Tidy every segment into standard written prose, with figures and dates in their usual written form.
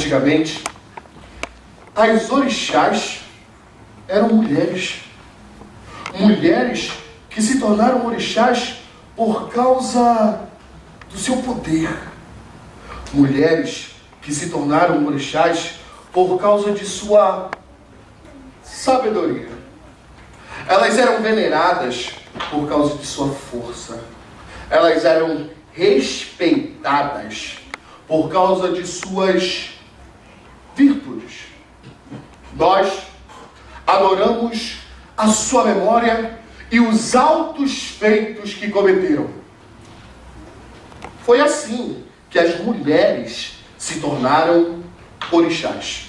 Antigamente, as orixás eram mulheres. Mulheres que se tornaram orixás por causa do seu poder. Mulheres que se tornaram orixás por causa de sua sabedoria. Elas eram veneradas por causa de sua força. Elas eram respeitadas por causa de suas virtudes. Nós adoramos a sua memória e os altos feitos que cometeram. Foi assim que as mulheres se tornaram orixás.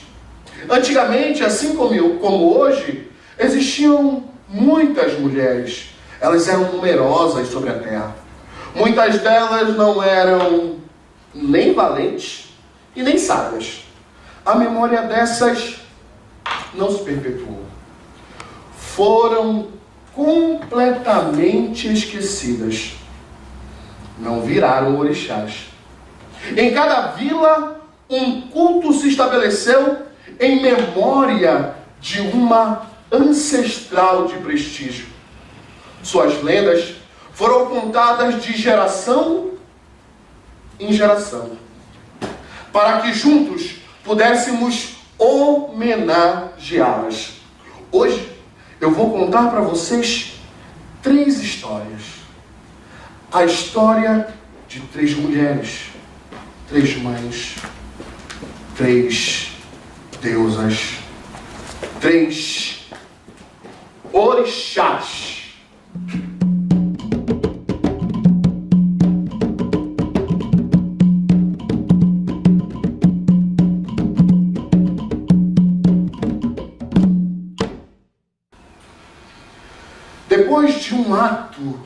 Antigamente, assim como hoje, existiam muitas mulheres. Elas eram numerosas sobre a terra. Muitas delas não eram nem valentes e nem sábias. A memória dessas não se perpetuou. Foram completamente esquecidas. Não viraram orixás. Em cada vila, um culto se estabeleceu em memória de uma ancestral de prestígio. Suas lendas foram contadas de geração em geração, para que juntos pudéssemos homenageá-las. Hoje eu vou contar para vocês 3 histórias. A história de 3 mulheres, 3 mães, 3 deusas, 3 orixás. Depois de um ato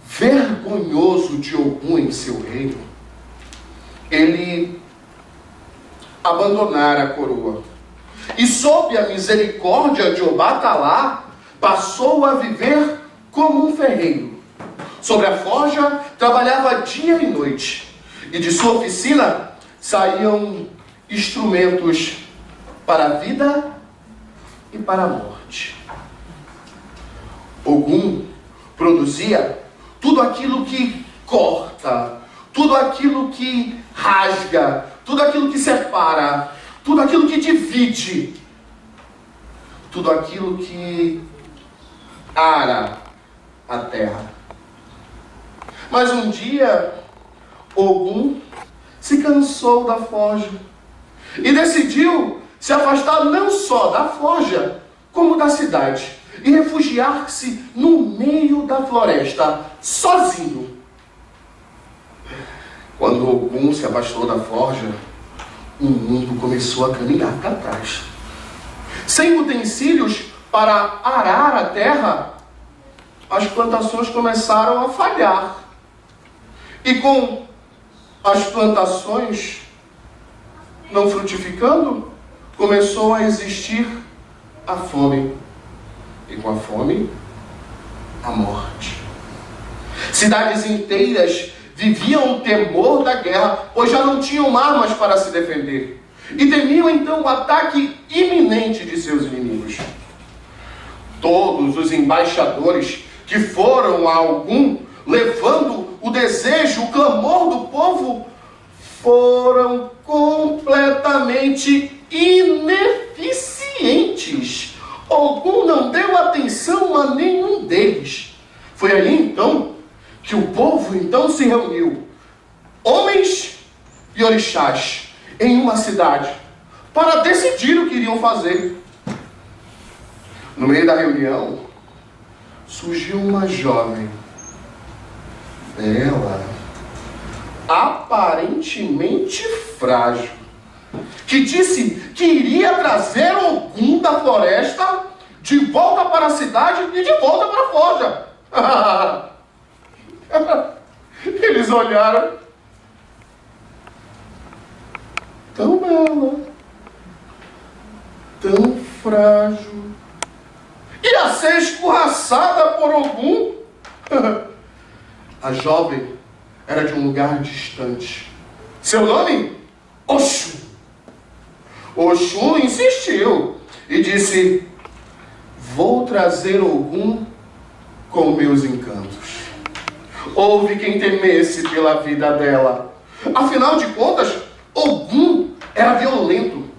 vergonhoso de Ogum em seu reino, ele abandonara a coroa. E sob a misericórdia de Obatalá, passou a viver como um ferreiro. Sobre a forja, trabalhava dia e noite. E de sua oficina saíam instrumentos para a vida e para a morte. Ogum produzia tudo aquilo que corta, tudo aquilo que rasga, tudo aquilo que separa, tudo aquilo que divide, tudo aquilo que ara a terra. Mas um dia, Ogum se cansou da forja e decidiu se afastar não só da forja, como da cidade, e refugiar-se no meio da floresta, sozinho. Quando Ogum se afastou da forja, o mundo começou a caminhar para trás. Sem utensílios para arar a terra, as plantações começaram a falhar. E com as plantações não frutificando, começou a existir a fome. E com a fome, a morte. Cidades inteiras viviam o temor da guerra, pois já não tinham armas para se defender. E temiam então o ataque iminente de seus inimigos. Todos os embaixadores que foram a Ogum, levando o desejo, o clamor do povo, foram completamente ineficientes. Ogum não deu atenção a nenhum deles. Foi aí então que o povo então se reuniu, homens e orixás, em uma cidade, para decidir o que iriam fazer. No meio da reunião, surgiu uma jovem, bela, aparentemente frágil, que disse que iria trazer Ogum da floresta de volta para a cidade e de volta para a forja. Eles olharam. Tão bela, tão frágil, e a ser escorraçada por Ogum. A jovem era de um lugar distante. Seu nome? Oxum. Oxum insistiu e disse: vou trazer Ogum com meus encantos. Houve quem temesse pela vida dela. Afinal de contas, Ogum era violento.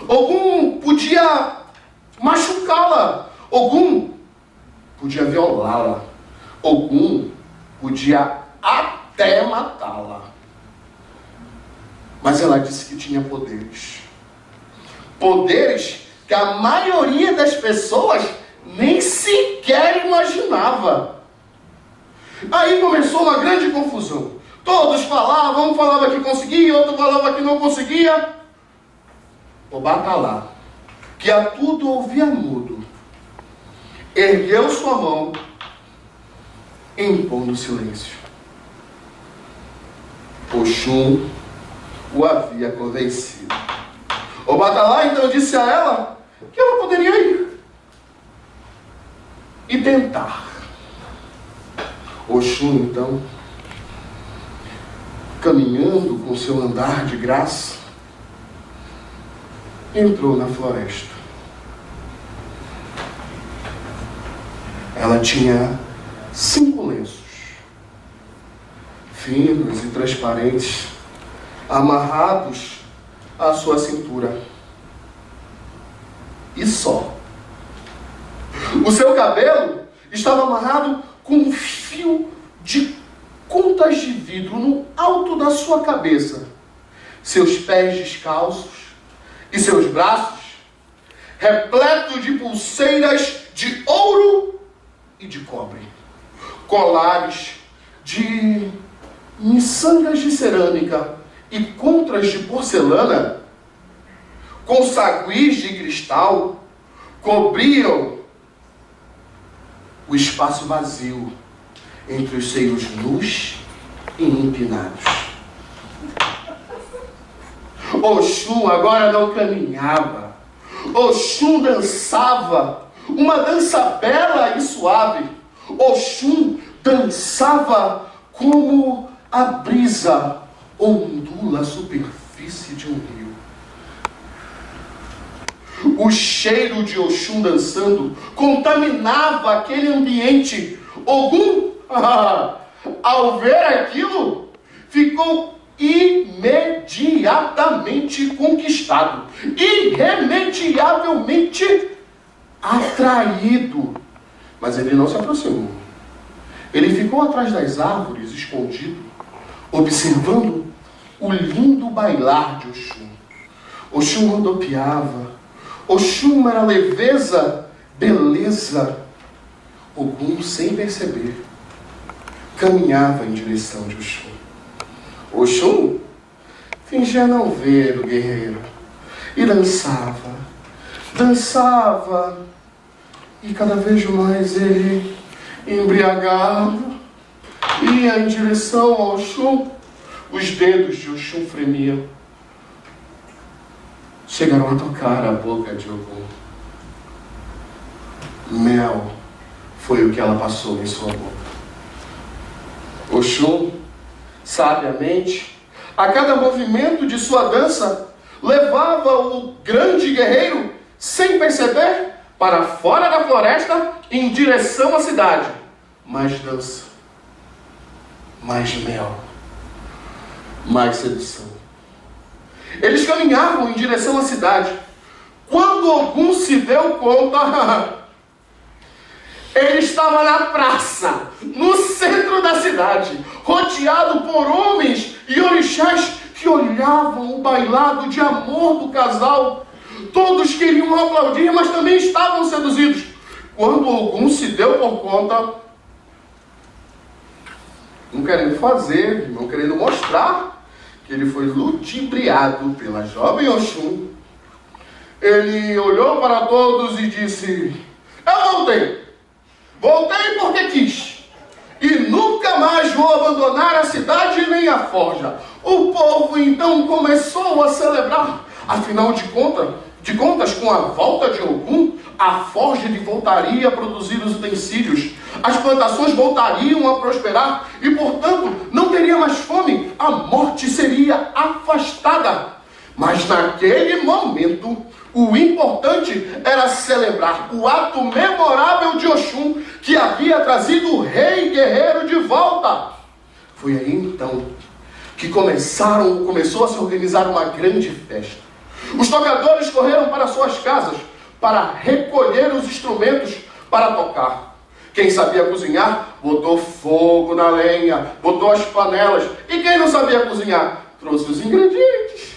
Ogum podia machucá-la. Ogum podia violá-la. Ogum podia até matá-la. Mas ela disse que tinha poderes. Poderes que a maioria das pessoas nem sequer imaginava. Aí começou uma grande confusão. Todos falavam, um falava que conseguia, outro falava que não conseguia. O Batalá, que a tudo ouvia mudo, ergueu sua mão, impondo silêncio. Oxum o havia convencido. O Batalá então disse a ela que ela poderia ir e tentar. Oxum então, caminhando com seu andar de graça, entrou na floresta. Ela tinha 5 lenços, finos e transparentes, amarrados à sua cintura. E só. O seu cabelo estava amarrado com um fio de contas de vidro no alto da sua cabeça. Seus pés descalços e seus braços repletos de pulseiras de ouro e de cobre. Colares de miçangas de cerâmica e contras de porcelana com saguis de cristal cobriam o espaço vazio entre os seios nus e empinados. Oxum agora não caminhava. Oxum dançava, uma dança bela e suave. Oxum dançava como a brisa ondula a superfície de um rio. O cheiro de Oxum dançando contaminava aquele ambiente. Ogum, ao ver aquilo, ficou imediatamente conquistado, irremediavelmente atraído. Mas ele não se aproximou. Ele ficou atrás das árvores, escondido, observando o lindo bailar de Oxum. Oxum rodopiava. Oxum era leveza, beleza. Ogum, sem perceber, caminhava em direção de Oxum. Oxum fingia não ver o guerreiro e dançava, dançava, e cada vez mais ele embriagado ia em direção ao Oxum. Os dedos de Oxum fremiam. Chegaram a tocar a boca de Ogum. Mel foi o que ela passou em sua boca. Oxum, sabiamente, a cada movimento de sua dança, levava o grande guerreiro, sem perceber, para fora da floresta, em direção à cidade. Mais dança, mais mel, mais sedução. Eles caminhavam em direção à cidade. Quando Ogum se deu conta, ele estava na praça, no centro da cidade, rodeado por homens e orixás que olhavam o bailado de amor do casal. Todos queriam aplaudir, mas também estavam seduzidos. Quando Ogum se deu por conta, não querendo fazer, não querendo mostrar que ele foi ludibriado pela jovem Oxum, ele olhou para todos e disse: eu voltei. Voltei porque quis. E nunca mais vou abandonar a cidade nem a forja. O povo então começou a celebrar. Afinal de contas, com a volta de Ogum, a forja voltaria a produzir os utensílios. As plantações voltariam a prosperar e, portanto, não teria mais fome. A morte seria afastada. Mas naquele momento, o importante era celebrar o ato memorável de Oxum, que havia trazido o rei guerreiro de volta. Foi aí então que começou a se organizar uma grande festa. Os tocadores correram para suas casas para recolher os instrumentos para tocar. Quem sabia cozinhar, botou fogo na lenha, botou as panelas. E quem não sabia cozinhar, trouxe os ingredientes.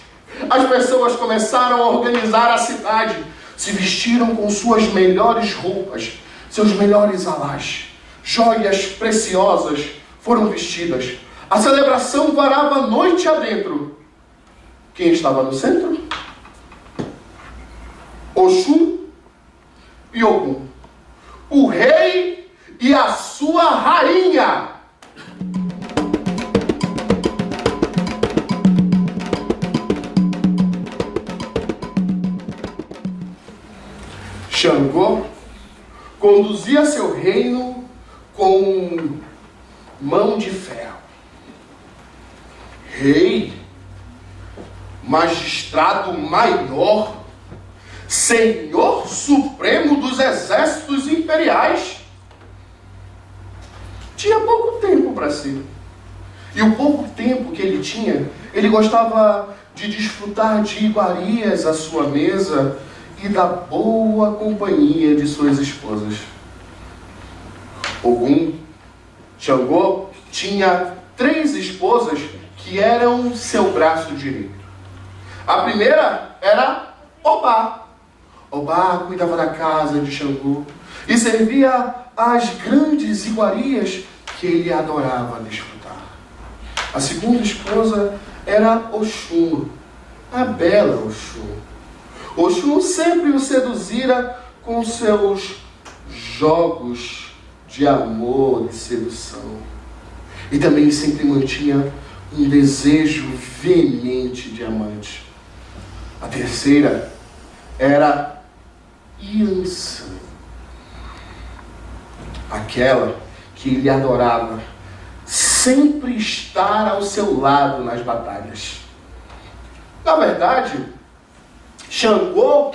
As pessoas começaram a organizar a cidade, se vestiram com suas melhores roupas, seus melhores alás, joias preciosas foram vestidas. A celebração varava noite adentro. Quem estava no centro? Oxum e Ogum, o rei e a sua rainha. Xangô conduzia seu reino com mão de ferro. Rei, magistrado maior, Senhor Supremo dos Exércitos Imperiais, tinha pouco tempo para si. E o pouco tempo que ele tinha, ele gostava de desfrutar de iguarias à sua mesa e da boa companhia de suas esposas. Ogum, Xangô, tinha 3 esposas que eram seu braço direito. A primeira era Obá. Obá cuidava da casa de Xangô e servia as grandes iguarias que ele adorava desfrutar. A segunda esposa era Oxum, a bela Oxum. Oxum sempre o seduzira com seus jogos de amor e sedução. E também sempre mantinha um desejo veemente de amante. A terceira era Iansã, aquela que ele adorava sempre estar ao seu lado nas batalhas. Na verdade, Xangô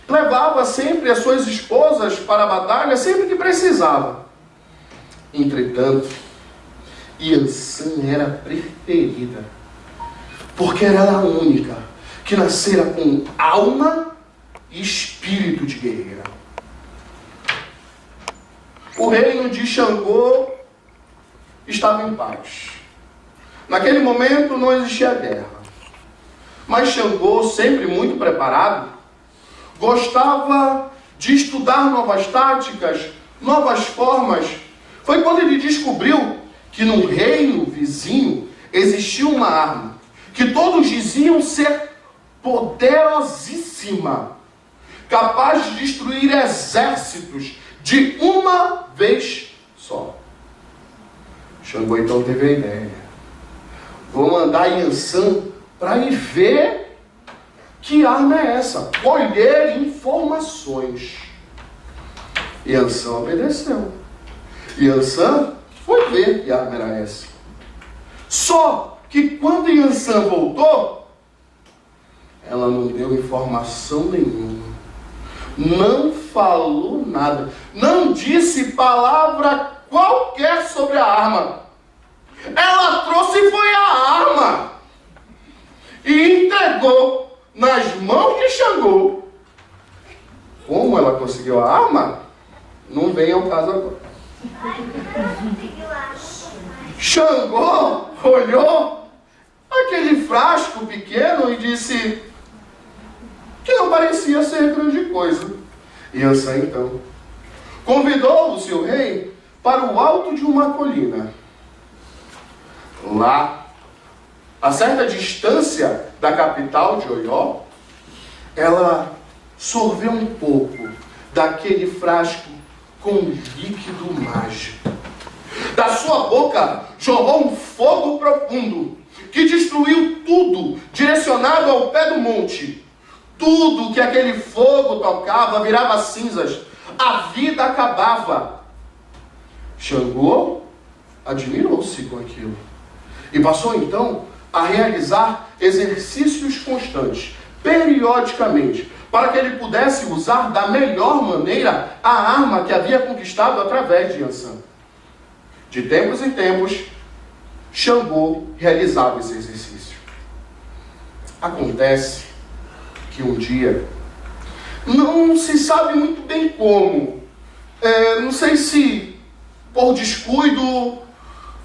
levava sempre as suas esposas para a batalha sempre que precisava. Entretanto, Iansã era preferida, porque era a única que nascera com alma e espírito de guerreira. O reino de Xangô estava em paz. Naquele momento não existia guerra. Mas Xangô, sempre muito preparado, gostava de estudar novas táticas, novas formas. Foi quando ele descobriu que no reino vizinho existia uma arma que todos diziam ser poderosíssima, capaz de destruir exércitos de uma vez só. Xangô então teve a ideia: vou mandar Iansã para ir ver que arma é essa, colher informações. Iansã obedeceu. Iansã foi ver que arma era essa. Só que quando Iansã voltou, ela não deu informação nenhuma. Não falou nada. Não disse palavra qualquer sobre a arma. Ela trouxe foi a arma e entregou nas mãos de Xangô. Como ela conseguiu a arma? Não vem ao caso agora. Xangô olhou aquele frasco pequeno e disse que não parecia ser grande coisa. Iansã então convidou o seu rei para o alto de uma colina. Lá, a certa distância da capital de Oió, ela sorveu um pouco daquele frasco com líquido mágico. Da sua boca jorrou um fogo profundo que destruiu tudo direcionado ao pé do monte. Tudo que aquele fogo tocava virava cinzas. A vida acabava. Xangô admirou-se com aquilo e passou então a realizar exercícios constantes, periodicamente, para que ele pudesse usar da melhor maneira a arma que havia conquistado através de Yansan. De tempos em tempos, Xangô realizava esse exercício. Acontece que um dia, não se sabe muito bem como, não sei se por descuido,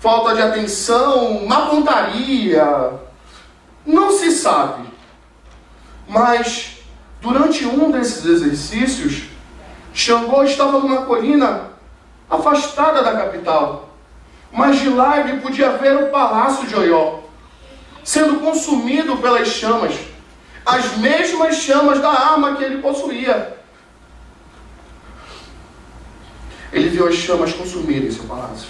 falta de atenção, má pontaria, não se sabe. Mas, durante um desses exercícios, Xangô estava numa colina afastada da capital. Mas de lá ele podia ver o palácio de Oió sendo consumido pelas chamas, as mesmas chamas da arma que ele possuía. Ele viu as chamas consumirem seu palácio.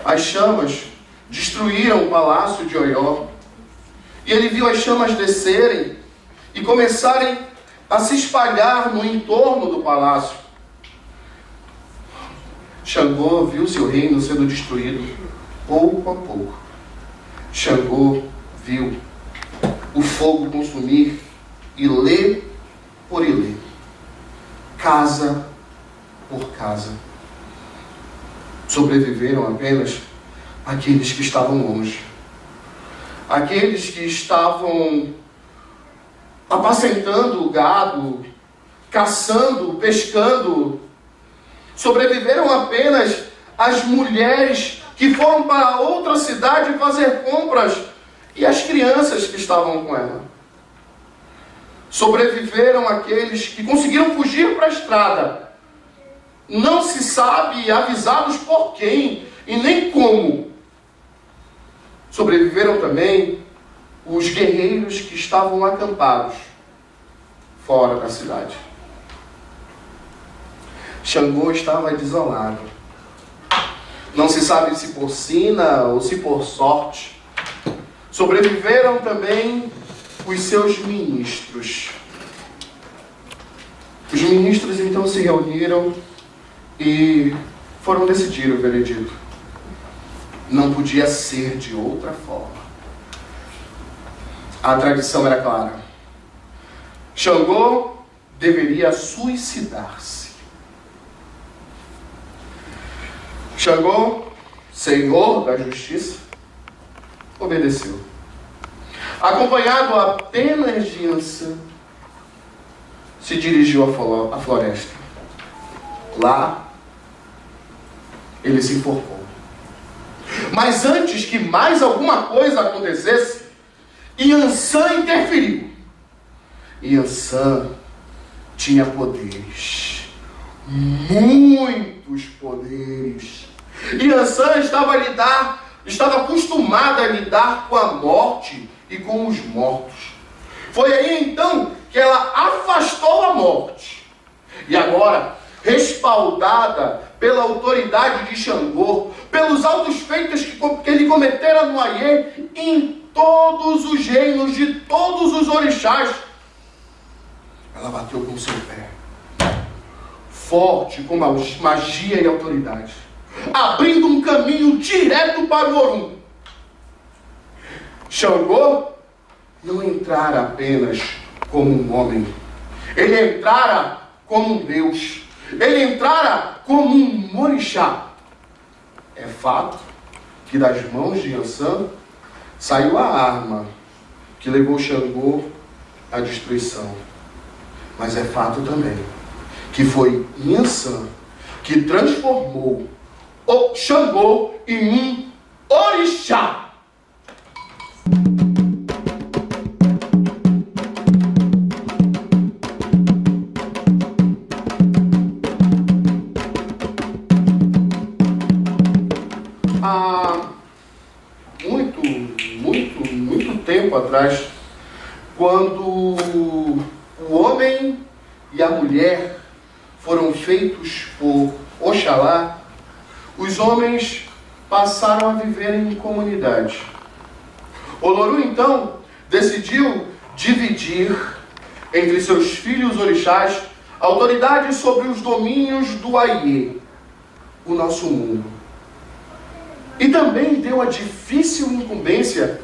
As chamas destruíram o palácio de Oió. E ele viu as chamas descerem e começarem a se espalhar no entorno do palácio. Xangô viu seu reino sendo destruído pouco a pouco. Xangô viu o fogo consumir ilê por ilê, casa por casa. Sobreviveram apenas aqueles que estavam longe. Aqueles que estavam apacentando o gado, caçando, pescando. Sobreviveram apenas as mulheres que foram para outra cidade fazer compras e as crianças que estavam com ela. Sobreviveram aqueles que conseguiram fugir para a estrada. Não se sabe avisados por quem e nem como. Sobreviveram também os guerreiros que estavam acampados fora da cidade. Xangô estava desolado. Não se sabe se por sina ou se por sorte. Sobreviveram também os seus ministros. Os ministros então se reuniram e foram decidir o veredito. Não podia ser de outra forma. A tradição era clara. Xangô deveria suicidar-se. Xangô, senhor da justiça, obedeceu. Acompanhado apenas de Yansan, se dirigiu à floresta. Lá, ele se enforcou. Mas antes que mais alguma coisa acontecesse, Yansan interferiu. Yansan tinha poderes. Muitos poderes. Yansan estava acostumada a lidar com a morte e com os mortos. Foi aí então que ela afastou a morte. E agora, respaldada pela autoridade de Xangô, pelos altos feitos que ele cometera no Aie, em todos os reinos de todos os orixás, ela bateu com seu pé, forte com magia e autoridade, abrindo um caminho direto para o Orum. Xangô não entrara apenas como um homem, ele entrara como um Deus, ele entrara como um orixá. É fato que das mãos de Yansan saiu a arma que levou Xangô à destruição. Mas é fato também que foi Yansan que transformou o Xangô em um orixá. Há muito tempo atrás, quando o homem e a mulher foram feitos por Oxalá, os homens passaram a viver em comunidade. Oloru, então, decidiu dividir entre seus filhos orixás a autoridade sobre os domínios do Aie, o nosso mundo. E também deu a difícil incumbência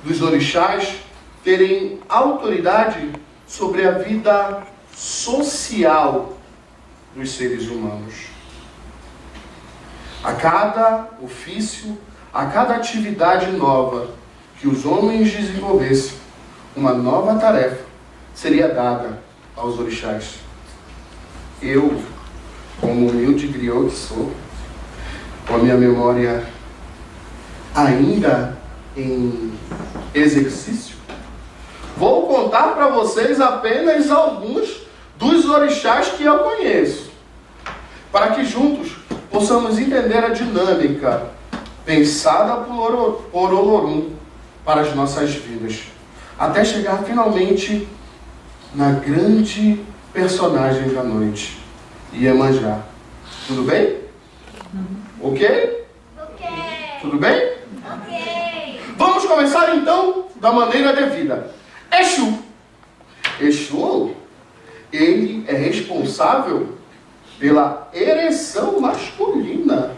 dos orixás terem autoridade sobre a vida social dos seres humanos. A cada ofício, a cada atividade nova que os homens desenvolvessem, uma nova tarefa seria dada aos orixás. Eu, como humilde griot que sou, com a minha memória ainda em exercício, vou contar para vocês apenas alguns dos orixás que eu conheço, para que juntos possamos entender a dinâmica pensada por Olorum para as nossas vidas, até chegar finalmente na grande personagem da noite, Iemanjá. Tudo bem? Ok? Ok. Tudo bem? Ok. Vamos começar então da maneira devida. Exu. Exu, ele é responsável pela ereção masculina.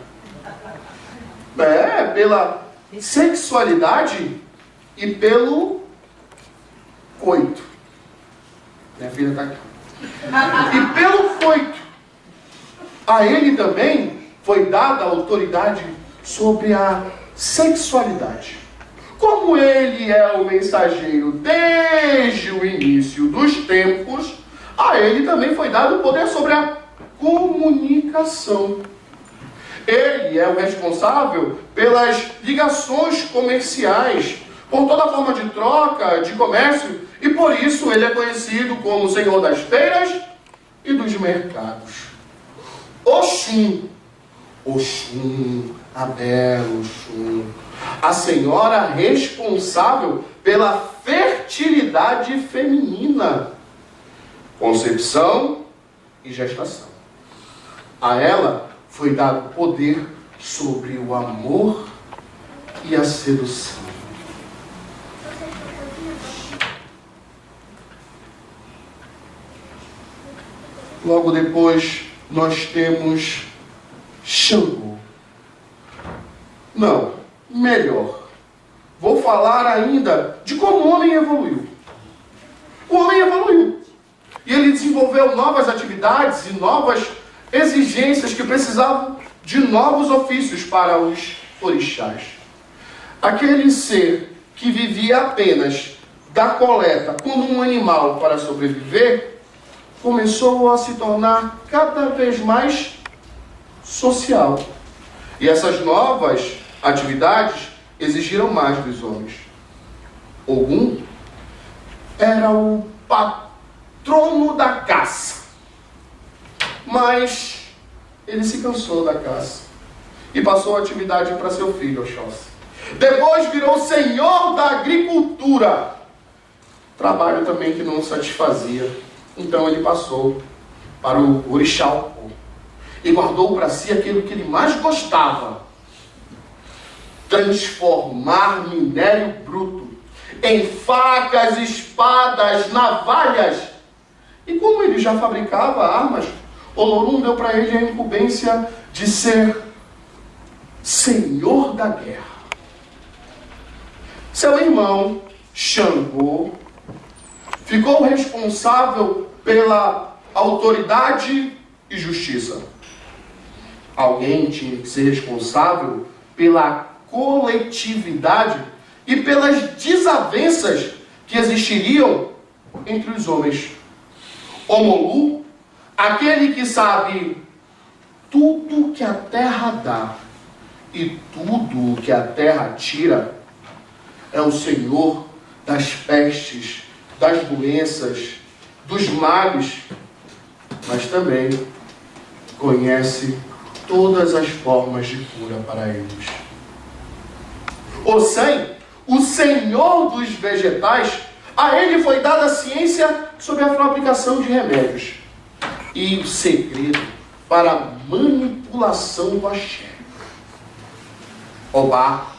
Pela sexualidade e pelo coito. Minha filha está aqui. E pelo coito. A ele também foi dada a autoridade sobre a sexualidade. Como ele é o mensageiro desde o início dos tempos, a ele também foi dado o poder sobre a comunicação. Ele é o responsável pelas ligações comerciais, por toda forma de troca, de comércio, e por isso ele é conhecido como o Senhor das feiras e dos mercados. Oxum. Oxum, Abel, Oxum, a senhora responsável pela fertilidade feminina, concepção e gestação. A ela foi dado poder sobre o amor e a sedução. Logo depois nós temos Xangô. Não, melhor. Vou falar ainda de como o homem evoluiu. O homem evoluiu. E ele desenvolveu novas atividades e novas exigências que precisavam de novos ofícios para os orixás. Aquele ser que vivia apenas da coleta como um animal para sobreviver, começou a se tornar cada vez mais social. E essas novas atividades exigiram mais dos homens. Ogum era o patrono da caça. Mas ele se cansou da caça e passou a atividade para seu filho, Oxóssi. Depois virou senhor da agricultura. Trabalho também que não o satisfazia. Então ele passou para o orixá Opô e guardou para si aquilo que ele mais gostava: transformar minério bruto em facas, espadas, navalhas. E como ele já fabricava armas, Olorum deu para ele a incumbência de ser senhor da guerra. Seu irmão, Xangô, ficou responsável pela autoridade e justiça. Alguém tinha que ser responsável pela coletividade e pelas desavenças que existiriam entre os homens. Omolu, aquele que sabe tudo que a terra dá e tudo que a terra tira, é o senhor das pestes, das doenças, dos males, mas também conhece todas as formas de cura para eles. Ossan, o senhor dos vegetais, a ele foi dada a ciência sobre a fabricação de remédios e o segredo para a manipulação do axé. Obá,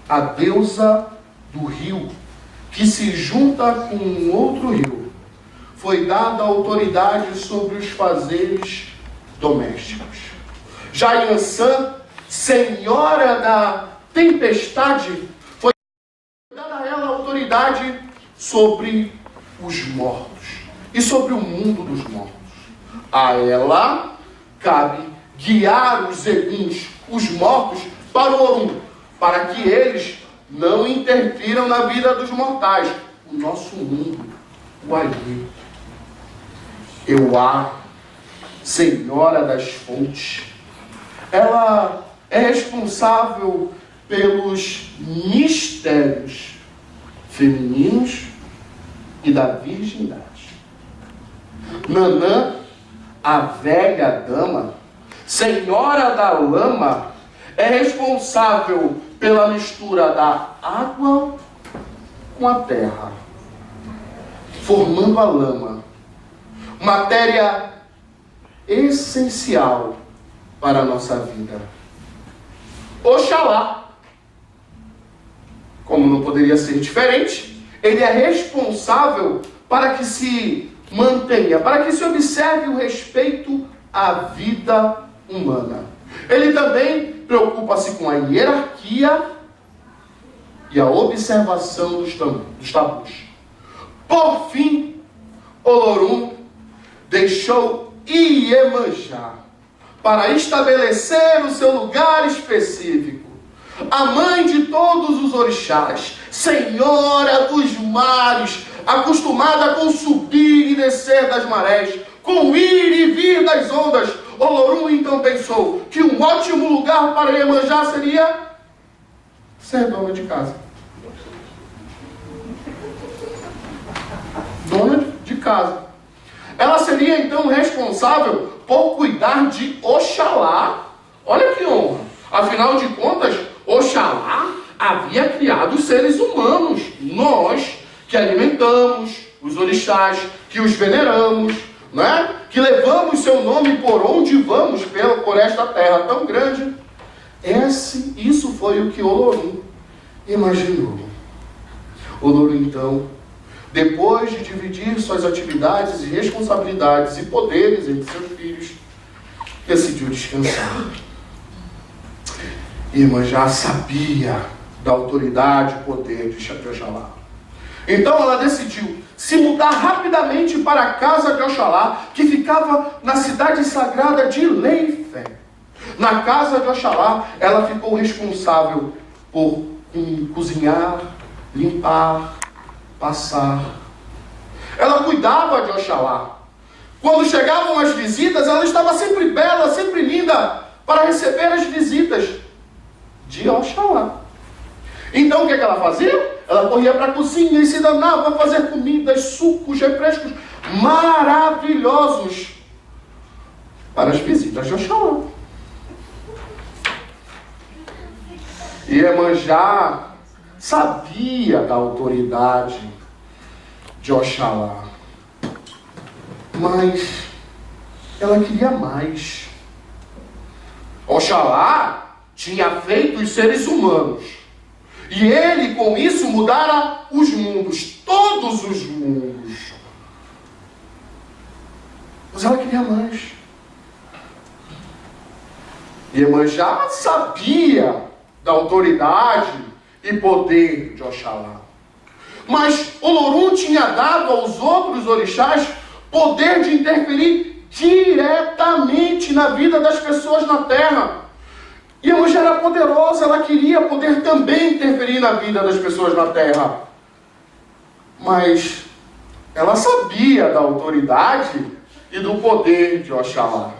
a deusa do rio, que se junta com um outro rio, foi dada autoridade sobre os fazeres domésticos. Já Yansan, senhora da tempestade, autoridade sobre os mortos e sobre o mundo dos mortos. A ela cabe guiar os eguns, os mortos, para o Orum, para que eles não interfiram na vida dos mortais. O nosso mundo, o Aie. Euá, Senhora das Fontes, ela é responsável pelos mistérios femininos e da virgindade. Nanã, a velha dama, senhora da lama, é responsável pela mistura da água com a terra, formando a lama, matéria essencial para a nossa vida. Oxalá, como não poderia ser diferente, ele é responsável para que se mantenha, para que se observe o respeito à vida humana. Ele também preocupa-se com a hierarquia e a observação dos tabus. Por fim, Olorum deixou Iemanjá para estabelecer o seu lugar específico. A mãe de todos os orixás, senhora dos mares, acostumada com subir e descer das marés, com ir e vir das ondas, Olorum então pensou que um ótimo lugar para Iemanjá seria ser dona de casa. Dona de casa. Ela seria então responsável por cuidar de Oxalá. Olha que honra. Afinal de contas, Oxalá havia criado seres humanos. Nós que alimentamos os orixás, que os veneramos, né? Que levamos seu nome por onde vamos por esta terra tão grande. Isso foi o que Olorum imaginou. Olorum então, depois de dividir suas atividades e responsabilidades e poderes entre seus filhos, decidiu descansar. Iemanjá sabia da autoridade e poder de Oxalá. Então ela decidiu se mudar rapidamente para a casa de Oxalá, que ficava na cidade sagrada de Leifé. Na casa de Oxalá, ela ficou responsável por cozinhar, limpar, passar. Ela cuidava de Oxalá. Quando chegavam as visitas, ela estava sempre bela, sempre linda, para receber as visitas de Oxalá. Então o que ela fazia? Ela corria para a cozinha e se danava a fazer comidas, sucos, refrescos maravilhosos para as visitas de Oxalá. Iemanjá sabia da autoridade de Oxalá, mas ela queria mais. Oxalá tinha feito os seres humanos, e ele com isso mudara os mundos, todos os mundos. Mas ela queria mais. Iemanjá sabia da autoridade e poder de Oxalá. Mas Olorum tinha dado aos outros orixás poder de interferir diretamente na vida das pessoas na terra. Iemanjá era poderosa, ela queria poder também interferir na vida das pessoas na terra. Mas ela sabia da autoridade e do poder de Oxalá.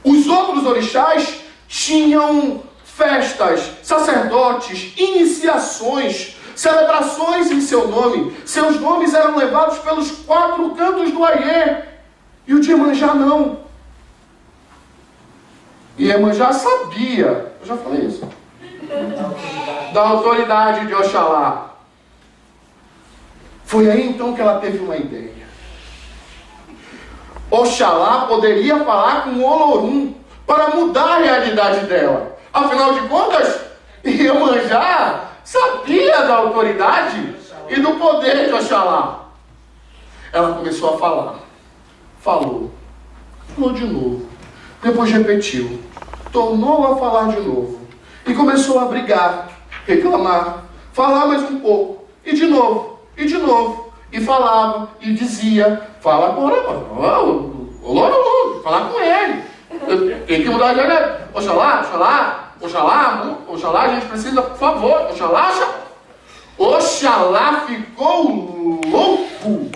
Os outros orixás tinham festas, sacerdotes, iniciações, celebrações em seu nome. Seus nomes eram levados pelos 4 cantos do Aie. E o de Iemanjá não. E Iemanjá sabia, eu já falei isso, da autoridade de Oxalá. Foi aí então que ela teve uma ideia. Oxalá poderia falar com Olorum para mudar a realidade dela. Afinal de contas, Iemanjá sabia da autoridade e do poder de Oxalá. Ela começou a falar. Falou de novo. Depois repetiu. Tornou a falar de novo. E começou a brigar, reclamar, falar mais um pouco. E de novo, e de novo. E falava, e dizia, fala agora, falar com ele. Tem que mudar de ideia. Oxalá, a gente precisa, por favor, Oxalá ficou louco.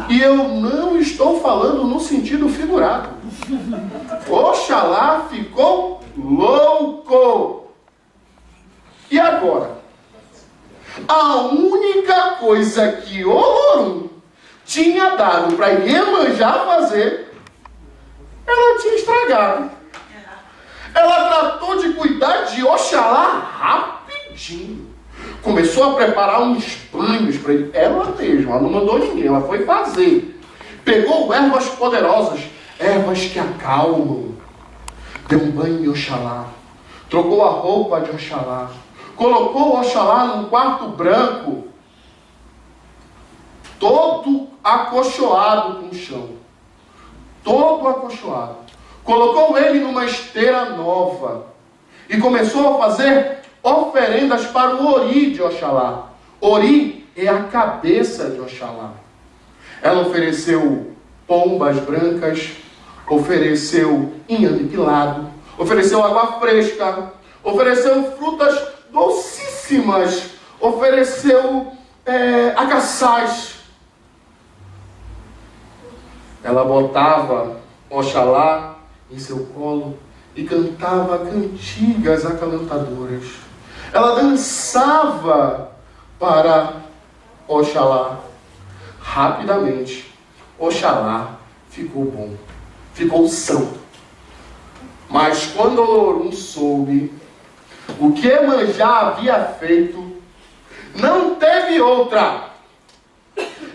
E eu não estou falando no sentido figurado. Oxalá ficou louco. E agora? A única coisa que Olorum tinha dado para Iemanjá fazer, ela tinha estragado. Ela tratou de cuidar de Oxalá rapidinho. Começou a preparar uns banhos para ele. Ela mesma, ela não mandou ninguém, ela foi fazer. Pegou ervas poderosas, ervas que acalmam. Deu um banho em Oxalá. Trocou a roupa de Oxalá. Colocou Oxalá num quarto branco, todo acolchoado com o chão. Todo acolchoado. Colocou ele numa esteira nova. E começou a fazer oferendas para o Ori de Oxalá. Ori é a cabeça de Oxalá. Ela ofereceu pombas brancas, ofereceu inhame pilado, ofereceu água fresca, ofereceu frutas docíssimas, ofereceu acaçás. Ela botava Oxalá em seu colo e cantava cantigas acalantadoras. Ela dançava para Oxalá. Rapidamente, Oxalá ficou bom, ficou são. Mas quando Olorum soube o que Iemanjá havia feito, não teve outra.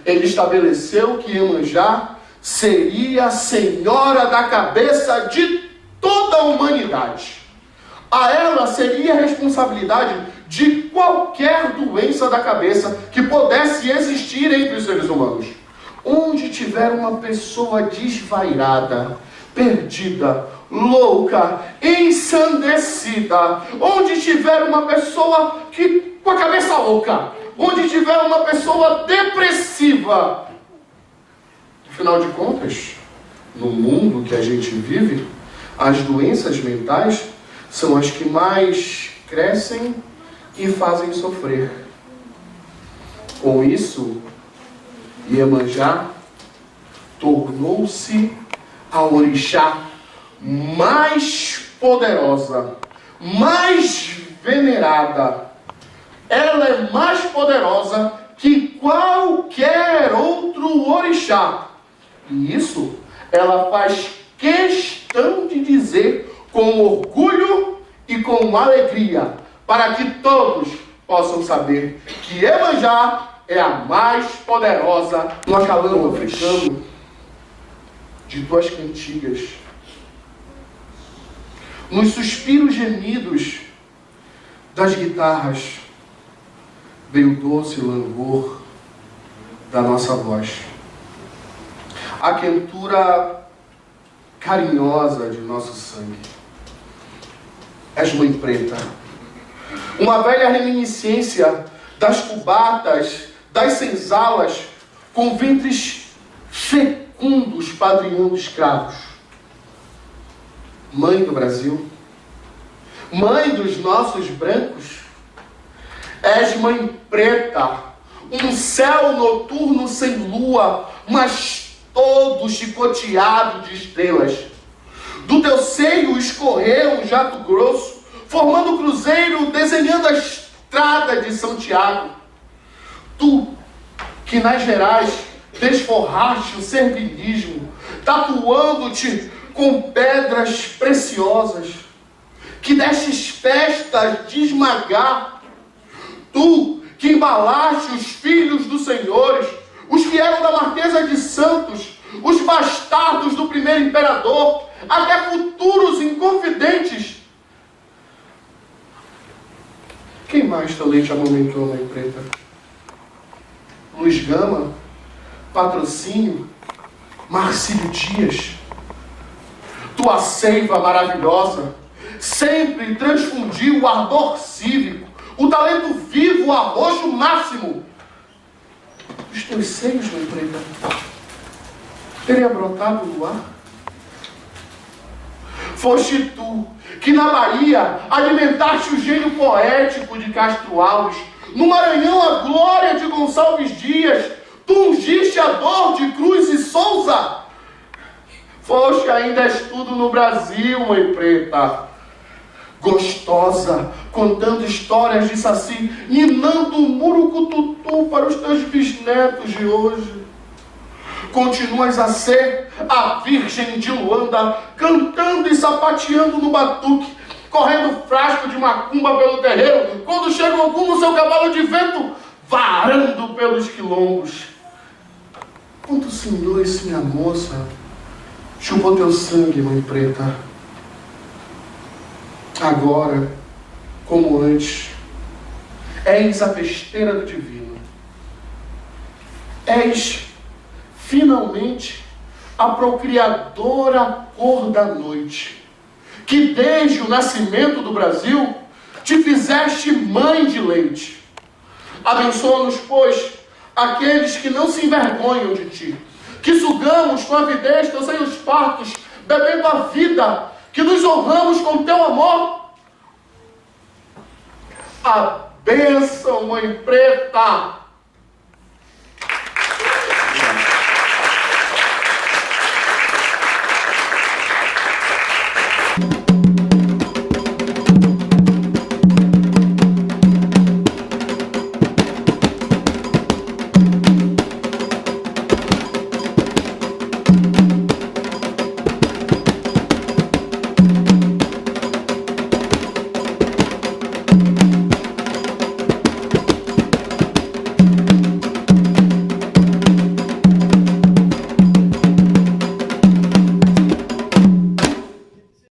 Ele estabeleceu que Iemanjá seria a senhora da cabeça de toda a humanidade. A ela seria a responsabilidade de qualquer doença da cabeça que pudesse existir entre os seres humanos. Onde tiver uma pessoa desvairada, perdida, louca, ensandecida, onde tiver uma pessoa com a cabeça louca, onde tiver uma pessoa depressiva, afinal de contas, no mundo que a gente vive, as doenças mentais são as que mais crescem e fazem sofrer. Com isso, Iemanjá tornou-se a orixá mais poderosa, mais venerada. Ela é mais poderosa que qualquer outro orixá. E isso ela faz questão de dizer com orgulho e com alegria, para que todos possam saber que Iemanjá é a mais poderosa no acalanto africano de tuas cantigas. Nos suspiros gemidos das guitarras veio o doce langor da nossa voz. A quentura carinhosa de nosso sangue. És mãe preta. Uma velha reminiscência das cubatas, das senzalas, com ventres fecundos padrinhando escravos. Mãe do Brasil, mãe dos nossos brancos, és mãe preta, um céu noturno sem lua, mas todo chicoteado de estrelas. Do teu seio escorreu um jato grosso, formando o cruzeiro, desenhando a estrada de São Tiago. Tu, que nas Gerais desforraste o servilismo, tatuando-te com pedras preciosas, que destes festas de esmagar. Tu, que embalaste os filhos dos senhores, os que eram da Marquesa de Santos, os bastardos do primeiro imperador, até futuros inconfidentes. Quem mais teu leite amamentou, mãe preta? Luiz Gama, Patrocínio, Marcílio Dias. Tua seiva maravilhosa sempre transfundiu o ardor cívico, o talento vivo, o arrojo máximo dos teus seios, mãe preta, teria brotado no ar? Foste tu que na Bahia alimentaste o gênio poético de Castro Alves, no Maranhão a glória de Gonçalves Dias, tu ungiste a dor de Cruz e Souza. Foste ainda és tudo no Brasil, mãe preta, gostosa, contando histórias de Saci, ninando o murucututu para os teus bisnetos de hoje. Continuas a ser a Virgem de Luanda, cantando e sapateando no batuque, correndo frasco de macumba pelo terreiro, quando chega algum no seu cavalo de vento, varando pelos quilombos. Quanto senhor esse minha moça chupou teu sangue, mãe preta. Agora, como antes, és a festeira do divino. És finalmente a procriadora cor da noite, que desde o nascimento do Brasil te fizeste mãe de leite. Abençoa-nos, pois, aqueles que não se envergonham de ti, que sugamos com avidez teus seios fartos, bebendo a vida, que nos honramos com teu amor. A bênção, mãe preta,